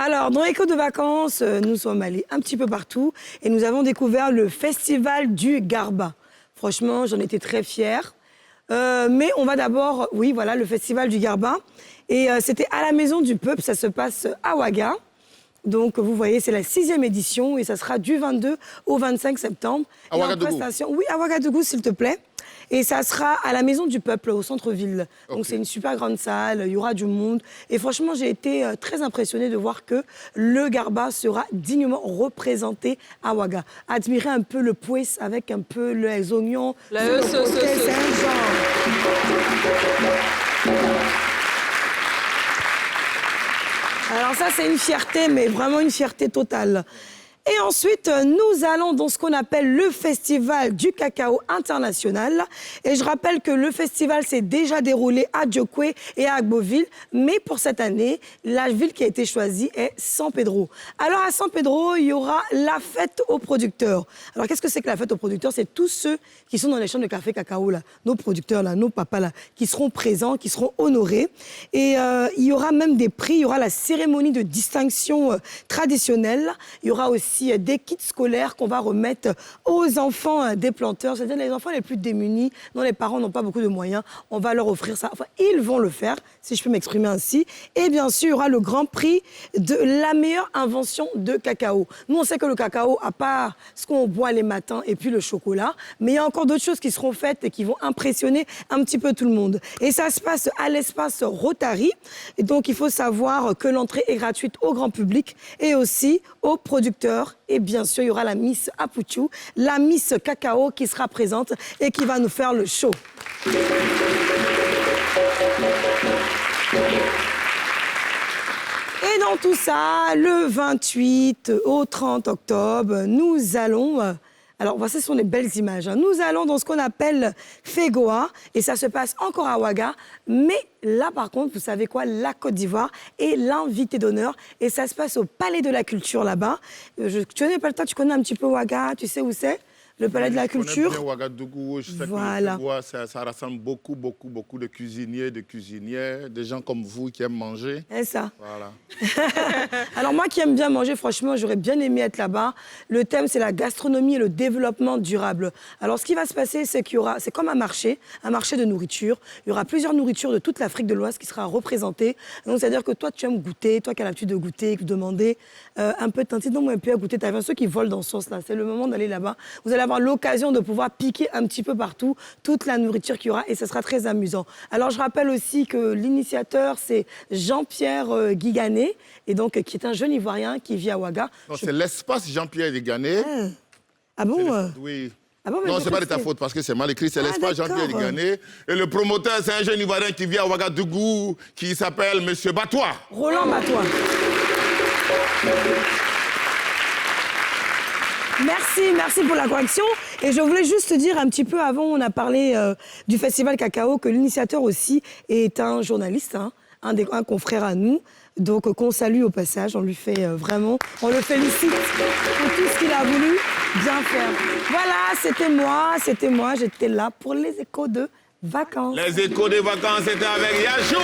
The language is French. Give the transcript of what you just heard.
Alors, dans Écho de vacances, nous sommes allés un petit peu partout et nous avons découvert le festival du Garba. Franchement, j'en étais très fière. Mais on va d'abord, oui, voilà, le festival du Garba. Et c'était à la Maison du Peuple, ça se passe à Ouaga. Donc, vous voyez, c'est la 6e édition et ça sera du 22 au 25 septembre. À Ouagadougou. Oui, à Ouagadougou, s'il te plaît. Et ça sera à la Maison du Peuple, au centre-ville. Donc, c'est une super grande salle, il y aura du monde. Et franchement, j'ai été très impressionnée de voir que le Garba sera dignement représenté à Ouaga. Admirer un peu le pouet avec un peu les oignons. C'est un genre. Alors ça, c'est une fierté, mais vraiment une fierté totale. Et ensuite, nous allons dans ce qu'on appelle le Festival du Cacao International. Et je rappelle que le festival s'est déjà déroulé à Djokwe et à Agboville. Mais pour cette année, la ville qui a été choisie est San Pedro. Alors à San Pedro, il y aura la fête aux producteurs. Alors qu'est-ce que c'est que la fête aux producteurs? C'est tous ceux qui sont dans les champs de café cacao, là, nos producteurs, là, nos papas, là, qui seront présents, qui seront honorés. Et il y aura même des prix, il y aura la cérémonie de distinction traditionnelle. Il y aura aussi des kits scolaires qu'on va remettre aux enfants des planteurs, c'est-à-dire les enfants les plus démunis, dont les parents n'ont pas beaucoup de moyens. On va leur offrir ça. Enfin, ils vont le faire, si je peux m'exprimer ainsi. Et bien sûr, il y aura le grand prix de la meilleure invention de cacao. Nous, on sait que le cacao, à part ce qu'on boit les matins et puis le chocolat, mais il y a encore d'autres choses qui seront faites et qui vont impressionner un petit peu tout le monde. Et ça se passe à l'espace Rotary. Et donc, il faut savoir que l'entrée est gratuite au grand public et aussi aux producteurs. Et bien sûr, il y aura la Miss Apuchou, la Miss Cacao qui sera présente et qui va nous faire le show. Et dans tout ça, le 28 au 30 octobre, nous allons... Alors, voici, ce sont des belles images. Nous allons dans ce qu'on appelle Fégoa, et ça se passe encore à Ouaga. Mais là, par contre, vous savez quoi? La Côte d'Ivoire est l'invité d'honneur, et ça se passe au Palais de la Culture, là-bas. Tu connais pas le temps, tu connais un petit peu Ouaga, tu sais où c'est? Le Palais de la Culture. Je connais bien Ouagadougou, je sais voilà. que le Fégoa, ça rassemble beaucoup de cuisiniers, de cuisinières, des gens comme vous qui aiment manger. C'est ça. Voilà. Alors moi qui aime bien manger, franchement, j'aurais bien aimé être là-bas. Le thème, c'est la gastronomie et le développement durable. Alors ce qui va se passer, c'est qu'il y aura, c'est comme un marché de nourriture. Il y aura plusieurs nourritures de toute l'Afrique de l'Ouest qui sera représentée. Donc c'est-à-dire que toi, tu aimes goûter, toi qui as l'habitude de goûter, demander un peu de teinté, non, moi, un peu à goûter. Tu as ceux qui volent dans ce sens-là. C'est le moment d'aller là-bas. Vous allez avoir l'occasion de pouvoir piquer un petit peu partout toute la nourriture qu'il y aura et ce sera très amusant. Alors je rappelle aussi que l'initiateur c'est Jean-Pierre Guigané et donc qui est un jeune Ivoirien qui vit à Ouaga. C'est l'espace Jean-Pierre Guigané. Ah bon Oui. Ah bon, non, c'est pas de ta faute parce que c'est mal écrit. C'est l'espace Jean-Pierre Guigané. Et le promoteur, c'est un jeune Ivoirien qui vit à Ouagadougou qui s'appelle Monsieur Batois. Roland Batois. Merci pour la correction. Et je voulais juste te dire un petit peu avant, on a parlé du Festival Cacao, que l'initiateur aussi est un journaliste, hein, un confrère à nous. Donc qu'on salue au passage, on lui fait vraiment, on le félicite pour tout ce qu'il a voulu bien faire. Voilà, c'était moi, j'étais là pour les échos de vacances. Les échos de vacances, c'était avec Yachou.